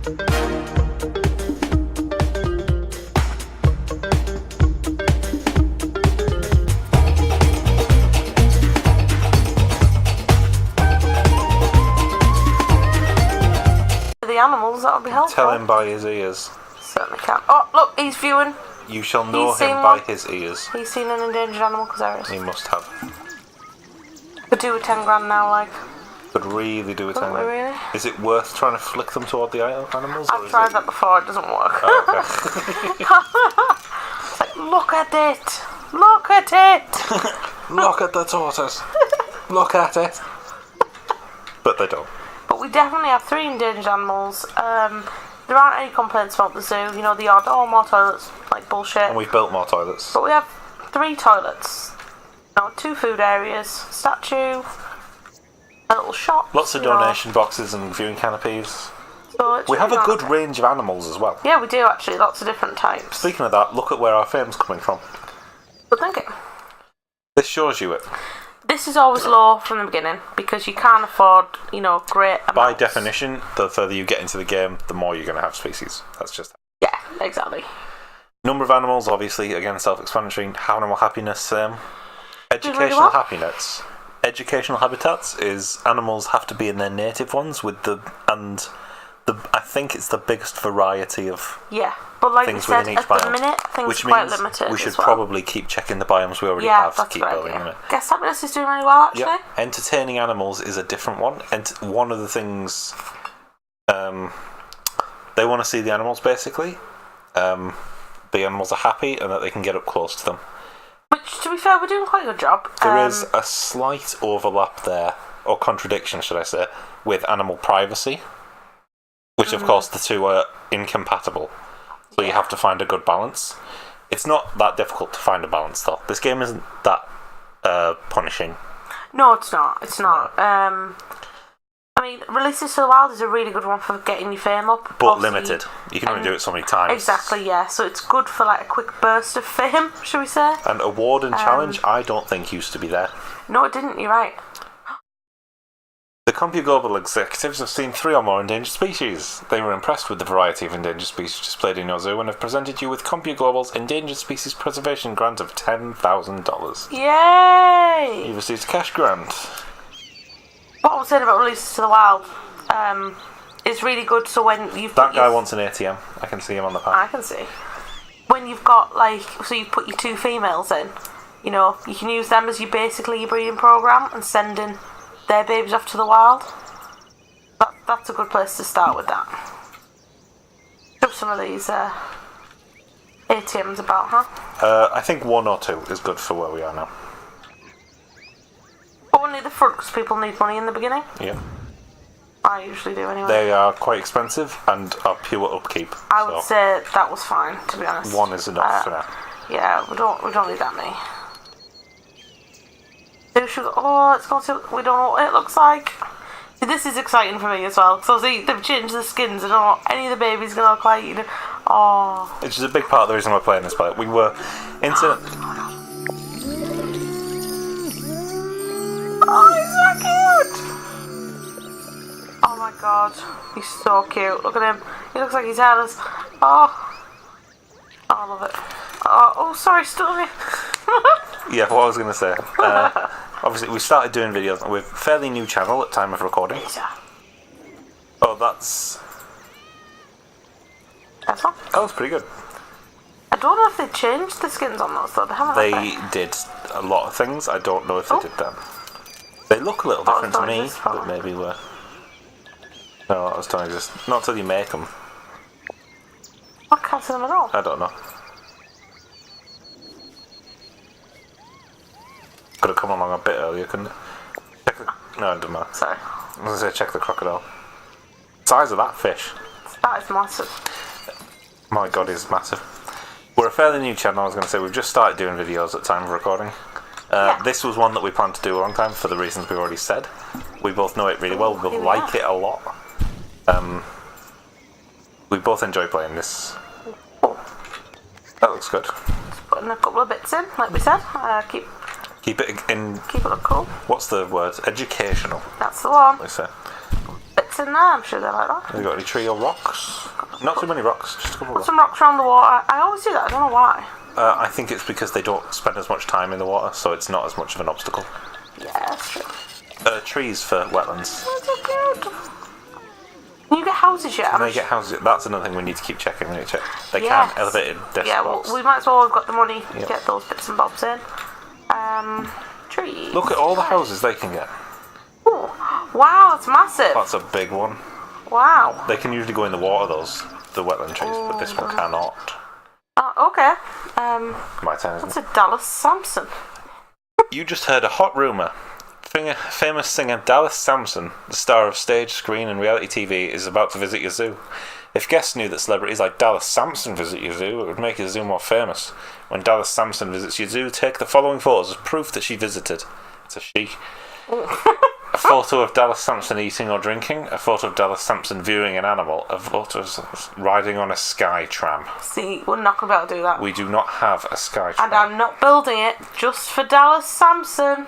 The animals, that would be helpful. Tell him by his ears. Certainly can. Oh, look, he's viewing. You shall know him by his ears. He's seen an endangered animal, because there is. He must have. Could do with 10 grand now, like. Could really do with 10 grand. Really? Is it worth trying to flick them toward the animals? I've tried that before, it doesn't work. Oh, okay. It's like, look at it! Look at it! Look at the tortoise! Look at it! But they don't. But we definitely have 3 endangered animals. There aren't any complaints about the zoo. You know, the odd, oh, more toilets, like bullshit. And we've built more toilets. But we have 3 toilets. You know, 2 food areas, statue, a little shop. Lots of donation boxes and viewing canopies. So we have a good range of animals as well. Yeah, we do actually, lots of different types. Speaking of that, look at where our fame's coming from. Good thinking. This shows you it. This is always low from the beginning because you can't afford, you know, great amounts. By definition, the further you get into the game, the more you're going to have species. That's just... Yeah, exactly. Number of animals, obviously, again, self-explanatory. Animal happiness, educational really well. happiness. Educational habitats is animals have to be in their native ones with I think it's the biggest variety of but like things we said, within each at biome. the minute, things Which are quite means limited. we should as well. probably keep checking the biomes we already have to keep building them. Guess happiness is doing really well, actually. Yep. Entertaining animals is a different one. And one of the things they want to see the animals, basically. The animals are happy and that they can get up close to them. Which, to be fair, we're doing quite a good job. There is a slight overlap there, or contradiction, should I say, with animal privacy. Which, of course, the two are incompatible. So you have to find a good balance. It's not that difficult to find a balance, though. This game isn't that punishing. No, it's not. It's not. I mean, Releases to the Wild is a really good one for getting your fame up. But limited. You can only do it so many times. Exactly, yeah. So it's good for like a quick burst of fame, shall we say. And award and challenge, I don't think used to be there. No, it didn't. You're right. The CompuGlobal executives have seen 3 or more endangered species. They were impressed with the variety of endangered species displayed in your zoo and have presented you with CompuGlobal's Endangered Species Preservation Grant of $10,000. Yay! You received a cash grant. What I was saying about Releases to the Wild is really good. So when you've That guy wants an ATM. I can see him on the path. I can see. When you've got like, so you put your 2 females in, you know, you can use them as basically your breeding program and send in their babies off to the wild. That's a good place to start with that. Have some of these ATMs about, huh? I think 1 or 2 is good for where we are now. But only the front, because people need money in the beginning. Yeah. I usually do anyway. They are quite expensive and are pure upkeep. I would say that was fine, to be honest. 1 is enough for now. Yeah, we don't need that many. Oh, it's going to. We don't know what it looks like. See, this is exciting for me as well. So they've changed the skins. I don't know what any of the babies going to look like. You know. Oh. Which is a big part of the reason we're playing this. But we were into. Oh, he's so cute! Oh my god, he's so cute. Look at him. He looks like he's hairless. Oh, I love it. Oh, sorry, Stony. Yeah, what I was going to say. Obviously, we started doing videos with a fairly new channel at time of recording. Oh, that's one? That was pretty good. I don't know if they changed the skins on those, though. They did a lot of things. I don't know if they did them. They look a little different to me, but maybe we're... No, that was Tony just... Not till you make them. I can't see them at all. I don't know. Could have come along a bit earlier, couldn't it? Check the... No, it doesn't matter. Sorry. I was going to say check the crocodile. Size of that fish. That is massive. My god, it's massive. We're a fairly new channel, I was going to say. We've just started doing videos at time of recording. This was one that we planned to do a long time for the reasons we've already said. We both know it really well. We both like it a lot. We both enjoy playing this. That looks good. Just putting a couple of bits in, like we said. Keep it look cool. What's the word? Educational. That's the one. They say. Bits bits in there. I'm sure they like that. Have you got any tree or rocks? Not too many rocks, just a couple of Put rocks. some rocks around the water. I always do that. I don't know why. I think it's because they don't spend as much time in the water, so it's not as much of an obstacle. Yeah, that's true. Trees for wetlands. That's so cute. Can you get houses yet? Can they get houses? That's another thing we need to keep checking. We need to check. They Yes. can. Elevated desk Yeah, box. well, we might as well have got the money to Yep. get those bits and bobs in. Trees. Look at all the houses they can get. Ooh. Wow, that's massive. That's a big one. Wow. They can usually go in the water, the wetland trees, but this one cannot. Okay. My turn, isn't That's it? a Dallas Samson. You just heard a hot rumour. Famous singer Dallas Samson, the star of stage, screen and reality TV, is about to visit your zoo. If guests knew that celebrities like Dallas Samson visit your zoo, it would make your zoo more famous. When Dallas Samson visits your zoo, take the following photos as proof that she visited. It's a she. A photo of Dallas Samson eating or drinking, a photo of Dallas Samson viewing an animal, a photo of riding on a sky tram. See, we're not going to be able to do that. We do not have a sky tram. And I'm not building it just for Dallas Samson.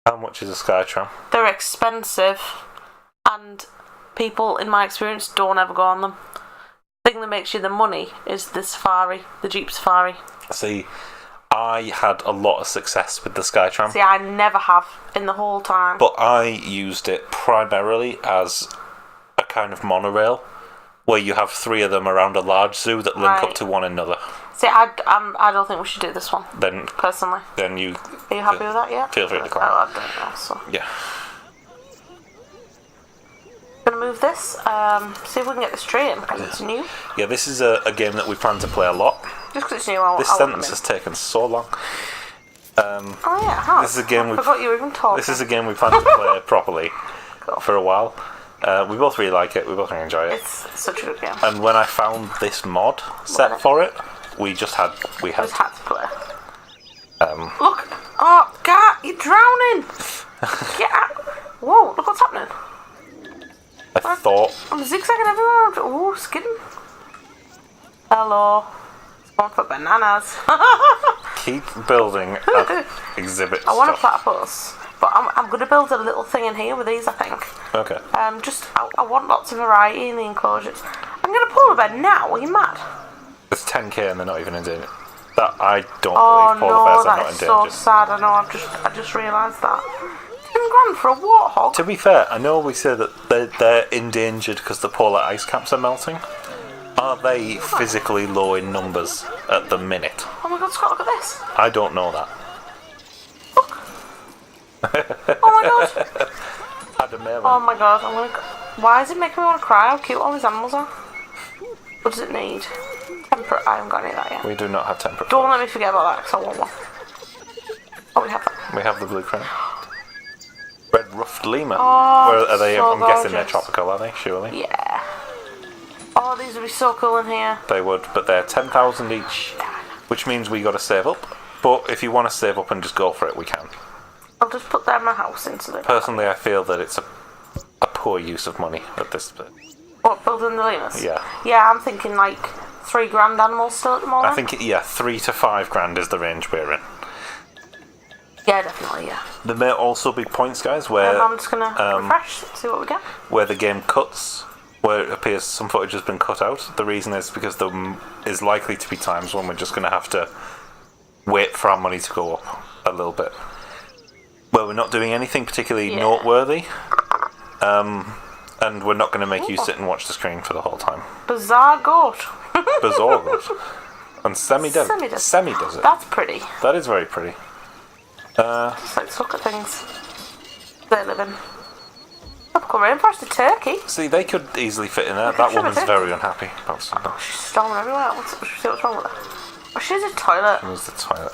How much is a sky tram? They're expensive. And people, in my experience, don't ever go on them. The thing that makes you the money is the safari, the Jeep Safari. See, I had a lot of success with the Skytram. See, I never have in the whole time. But I used it primarily as a kind of monorail, where you have three of them around a large zoo that link up to one another. See, I don't think we should do this one. Then, personally. Then you... Are you happy with that, yeah? Feel free to climb. Oh, I don't know, so... Yeah. Gonna move this, see if we can get this tree in, because it's new. Yeah, this is a game that we plan to play a lot. Just because it's new, This sentence has taken so long. Oh yeah, it has. This is a game I forgot you were even talking. This is a game we plan to play properly for a while. We both really like it, we both really enjoy it. It's such a good game. And when I found this mod set for it, we just had just had to play. Look! Oh, God, you're drowning! Get out! Whoa, look what's happening. I thought... I'm zigzagging everywhere. Oh, skidding. Hello. It's going for bananas. Keep building exhibits. I want a platypus, but I'm going to build a little thing in here with these, I think. Okay. I want lots of variety in the enclosures. I'm going to polar bear now. Are you mad? It's 10k and they're not even endangered. That I don't Oh believe polar bears are no, not that is endangered. so sad. I know. I just realised that. £10,000 for a warthog. To be fair, I know we say that they're endangered because the polar ice caps are melting. Are they physically low in numbers at the minute? Oh my God, Scott, look at this. I don't know that. Oh my God. Adam Merriman. Oh my God, why does it make me want to cry? How cute all these animals are. What does it need? Temperate. I haven't got any of that yet. We do not have temperate. Don't let me forget about that, because I want one. Oh, we have that. We have the blue crown. Red ruffed lemur. Oh, Where are they? so I'm guessing they're gorgeous. tropical, are they? Surely. Yeah. Oh, these would be so cool in here. They would, but they're 10,000 each, which means we got to save up. But if you want to save up and just go for it, we can. I'll just put them in my house into the... Personally, I feel that it's a poor use of money at this point. What, building the lemurs? Yeah. Yeah, I'm thinking like $3,000 animals still at the moment. I think, yeah, 3 to 5 grand is the range we're in. Yeah, definitely, yeah. There may also be points, guys, where I'm just going to refresh, see what we get. where the game cuts, where it appears some footage has been cut out. The reason is because there is likely to be times when we're just going to have to wait for our money to go up a little bit. Where we're not doing anything particularly noteworthy, and we're not going to make you sit and watch the screen for the whole time. Bizarre goat. Bizarre goat. And semi-desert. Semi-desert. That's pretty. That is very pretty. Just let's look at things they live in. Tropical rainforest, a turkey. See, they could easily fit in there. That woman's very unhappy about something. She's storming everywhere. What's wrong with her? Oh, she's a toilet. Use the toilet.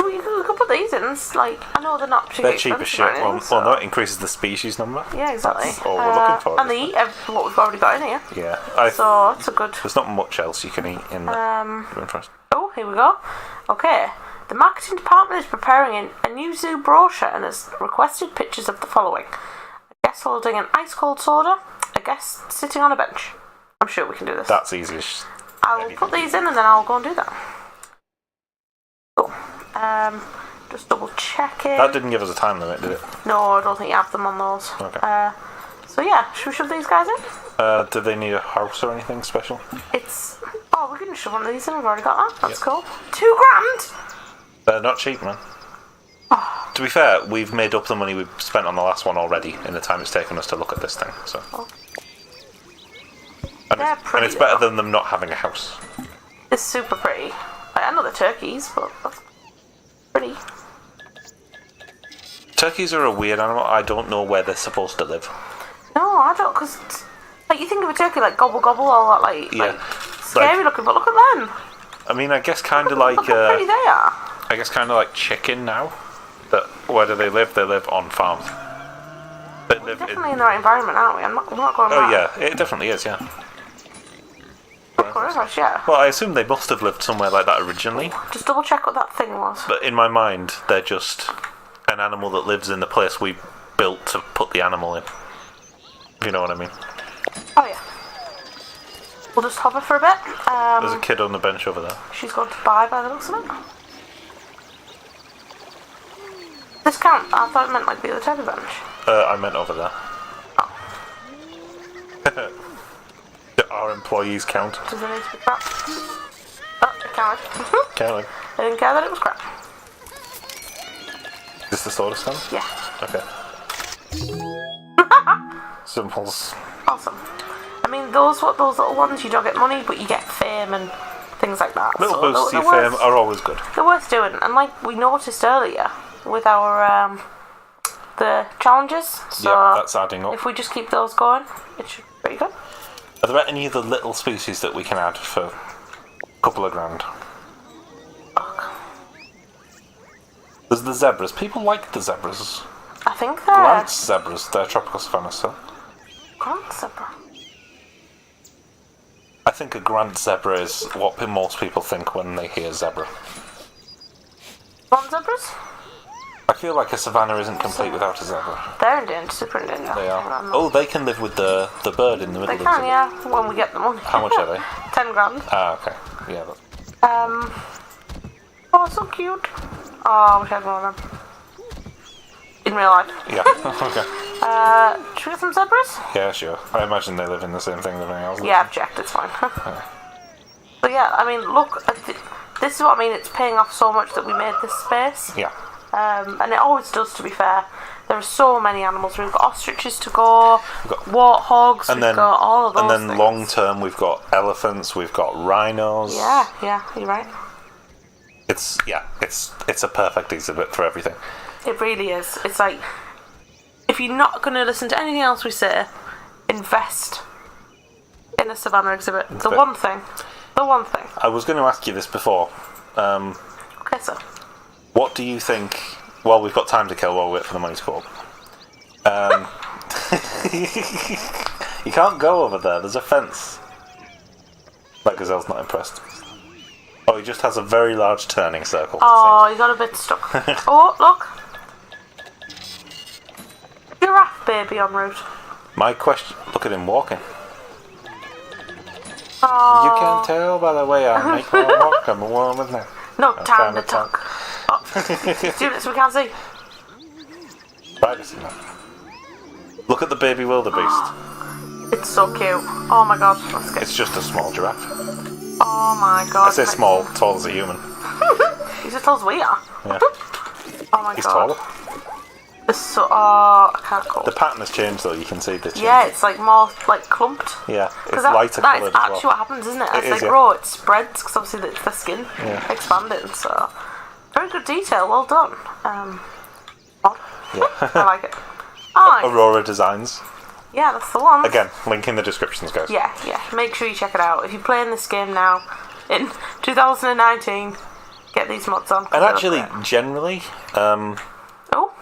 We could put these in. It's like, I know they're not particularly They're cheap as shit. expensive or anything, Well, no, it increases the species number. Yeah, exactly. That's all we're looking for. And they eat what we've already got in here. Yeah. So it's a good... There's not much else you can eat in the rainforest. Oh, here we go. Okay. The marketing department is preparing a new zoo brochure and has requested pictures of the following. A guest holding an ice-cold soda, a guest sitting on a bench. I'm sure we can do this. That's easy as I'll put these in and then I'll go and do that. Cool. Just double check it. That didn't give us a time limit, did it? No, I don't think you have them on those. Okay. So yeah, should we shove these guys in? Do they need a house or anything special? We can shove one of these in. We've already got that. That's cool. £2,000. They're not cheap, man. To be fair, we've made up the money we've spent on the last one already in the time it's taken us to look at this thing. So. And it's better than them not having a house. It's super pretty. Like, I know the turkeys, but that's pretty. Turkeys are a weird animal. I don't know where they're supposed to live. No, I don't, because like you think of a turkey like gobble gobble, all that like scary looking, but look at them. I mean, I guess kind of like look how pretty they are. I guess kind of like chicken now. That where do they live? They live on farms. We're definitely in the right environment, aren't we? I'm not going mad. Yeah, it definitely is. Yeah. Yeah. Well, I assume they must have lived somewhere like that originally. Just double check what that thing was. But in my mind, they're just an animal that lives in the place we built to put the animal in. If you know what I mean. Oh yeah. We'll just hover for a bit. There's a kid on the bench over there. She's gone to buy by the looks of it. Discount? I thought it meant like the other type of bench. I meant over there. Oh. Our employees count. Does it need to be crap? Oh, it counted. Counting. I didn't care that it was crap. Is this the soda stand? Yeah. Okay. Simples. Awesome. I mean, those little ones, you don't get money, but you get fame and things like that. Little boosts to your fame are always good. They're worth doing. And like we noticed earlier with our the challenges, so yeah, that's adding up. If we just keep those going, it should be pretty good. Are there any other little species that we can add for a couple of grand? There's the zebras. People like the zebras. I think they're... Grant's zebras. They're tropical savanna still. Grant zebra? I think a Grant zebra is what most people think when they hear zebra. Grant zebras? I feel like a savanna isn't complete without a zebra. They're endangered, super endangered. They are. Oh, they can live with the bird in the middle of the They can, yeah, when we get the money. How much are they? £10,000. Ah, okay. Yeah. Oh, so cute. Oh, I wish I had one of them. In real life. Yeah, okay. Should we get some zebras? Yeah, sure. I imagine they live in the same thing as everything else. Yeah, I've checked, it's fine. So yeah, I mean, look, this is what I mean, it's paying off so much that we made this space. Yeah. And it always does, to be fair. There are so many animals. We've got ostriches to go, warthogs, we've got all of those And then things. long term, we've got elephants, we've got rhinos. Yeah, you're right. It's a perfect exhibit for everything. It really is. It's like, if you're not going to listen to anything else we say, invest in a savannah exhibit. The one thing. I was going to ask you this before. Okay, so. What do you think... Well, we've got time to kill while we wait for the money to go up. You can't go over there. There's a fence. That gazelle's not impressed. Oh, he just has a very large turning circle. Oh, you got a bit stuck. Oh, look. Giraffe baby en route. My question... Look at him walking. Oh. You can tell by the way I make my walk. I'm a woman now. No time to talk. Oh, he's doing it so we can't see. Privacy, man. Look at the baby wildebeest. It's so cute. Oh my god. Let's get... It's just a small giraffe. Oh my god. I say small, tall as a human. He's as tall as we are. Yeah. Oh my He's god. taller. It's so... Oh, I can't cope. The pattern has changed though, you can see the change. Yeah, it's like more like clumped. Yeah, it's lighter coloured as well. That is actually what happens, isn't it? As they yeah. grow, it spreads, because obviously it's the skin expanding, so... Very good detail, well done. Odd. Yeah. I like it. Oh, Aurora Designs. yeah, that's the one. Again, link in the descriptions, guys. Yeah, make sure you check it out. If you're playing this game now, in 2019, get these mods on. And actually, generally, Oh?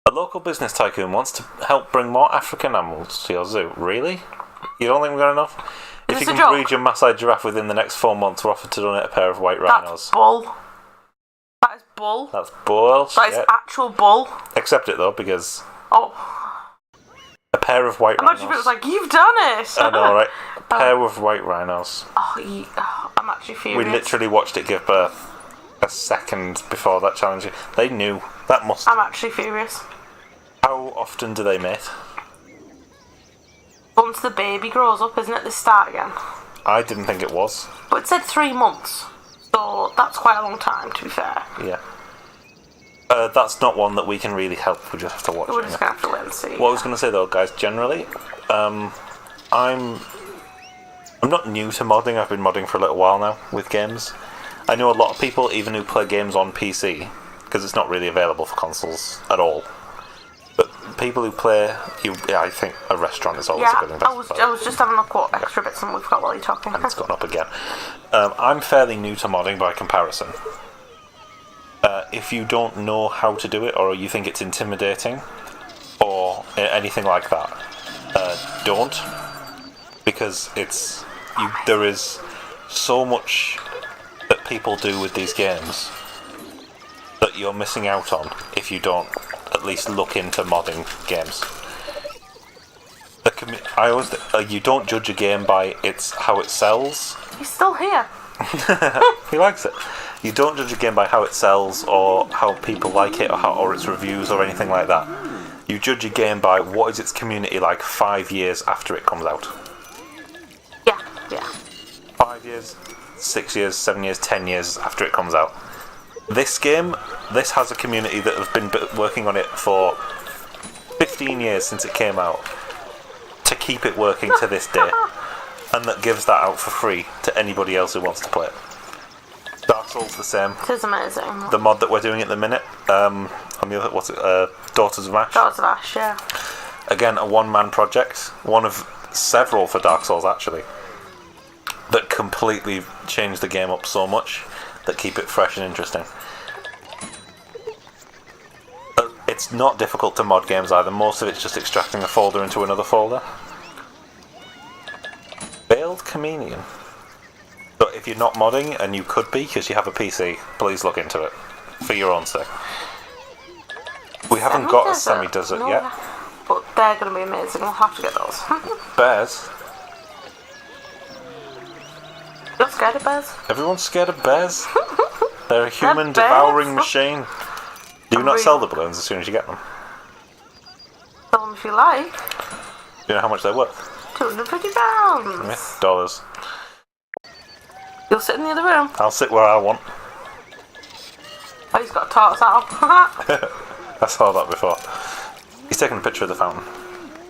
a local business tycoon wants to help bring more African animals to your zoo. Really? You don't think we've got enough? If you this a can joke? breed your Maasai giraffe within the next 4 months, we're offered to donate a pair of white rhinos. That's bull. That is bull. That's bullshit. That is actual bull. Accept it though, because Oh. a pair of white Imagine if it was like, you've done it! I know, right? A pair of white rhinos. I'm actually furious. We literally watched it give birth a second before that challenge. They knew. That must... I'm actually furious. How often do they mate? once the baby grows up, isn't it? They start again. I didn't think it was. But it said 3 months, so that's quite a long time, to be fair. Yeah. That's not one that we can really help. We just have to watch it. We're just going to have to wait and see. What I was going to say though, guys, generally, I'm not new to modding. I've been modding for a little while now with games. I know a lot of people, even who play games on PC, because it's not really available for consoles at all. But people who play, I think a restaurant is always a good investment. I was just having a look what extra bits and we've got while you're talking. And it's gone up again. I'm fairly new to modding by comparison. If you don't know how to do it, or you think it's intimidating, or anything like that, don't. Because there is so much that people do with these games that you're missing out on if you don't at least look into modding games. I always you don't judge a game by how it sells. He's still here. He likes it. You don't judge a game by how it sells or how people like it or its reviews or anything like that. You judge a game by what is its community like 5 years after it comes out. Yeah. 5 years, 6 years, 7 years, 10 years after it comes out. This has a community that have been working on it for 15 years since it came out to keep it working to this day, and that gives that out for free to anybody else who wants to play it. Dark Souls the same. It is amazing. The mod that we're doing at the minute, on the other, Daughters of Ash. Daughters of Ash, yeah. Again, a one-man project, one of several for Dark Souls actually, that completely change the game up so much that keep it fresh and interesting. It's not difficult to mod games either. Most of it's just extracting a folder into another folder. Veiled Comedian. But if you're not modding, and you could be because you have a PC, please look into it for your own sake. We haven't got a semi-desert yet. But they're going to be amazing. We'll have to get those. Bears. You're scared of bears? Everyone's scared of bears. They're a human devouring machine. Do you not sell the balloons as soon as you get them? Sell them if you like. Do you know how much they're worth? £250. Yeah, dollars. You'll sit in the other room. I'll sit where I want. Oh, he's got a tortoise hat. I saw that before. He's taking a picture of the fountain.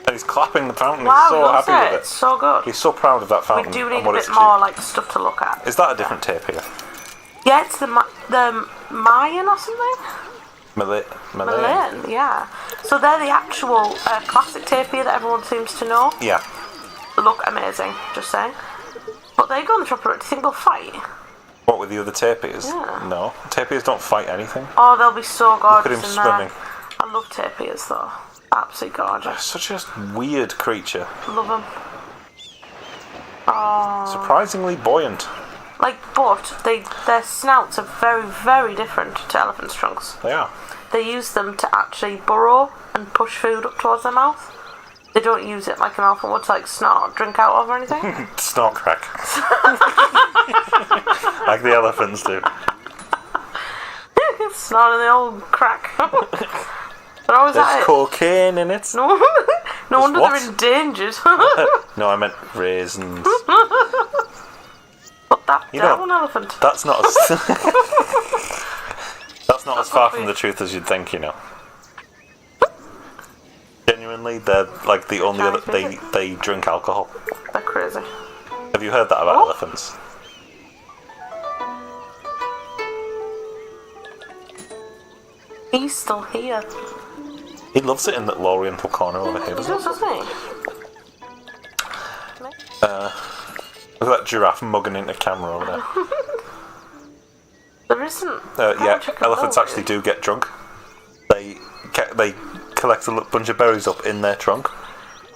And he's clapping the fountain. Wow, he's so happy with it. It's so good. He's so proud of that fountain. We do need and a what bit it's more achieved. like stuff to look at. Is that a different tape here? Yeah, it's the Mayan or something. Malayan, yeah. So they're the actual classic tapir that everyone seems to know. Yeah. They look amazing, just saying. But they go on the chopper. Do you think they'll fight? What, with the other tapirs? Yeah. No. Tapirs don't fight anything. Oh, they'll be so gorgeous. Look at him swimming. I love tapirs though. Absolutely gorgeous. Such a weird creature. Love them. Oh. Surprisingly buoyant. But their snouts are very, very different to elephants' trunks. They are. They use them to actually burrow and push food up towards their mouth. They don't use it like an elephant would to snort, drink out of or anything. Snort crack. Like the elephants do. Snorting the old crack. They're always at There's it. cocaine in it. No wonder what? they're endangered. No, I meant raisins. But that down elephant. That's not as that's not as far from the truth as you'd think, you know. Genuinely, they're like the only other they drink alcohol. They're crazy. Have you heard that about elephants? He's still here. He loves it in that low oriental corner over here, He doesn't does, doesn't he? Look at that giraffe mugging into camera over there. There isn't. Yeah, elephants actually do get drunk. They collect a bunch of berries up in their trunk,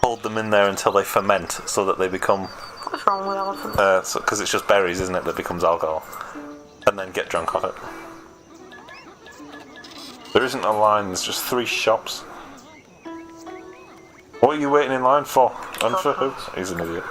hold them in there until they ferment, so that they become. What's wrong with elephants? Because it's just berries, isn't it, that becomes alcohol, and then get drunk off it. There isn't a line. There's just 3 shops. What are you waiting in line for? And for who? He's an idiot.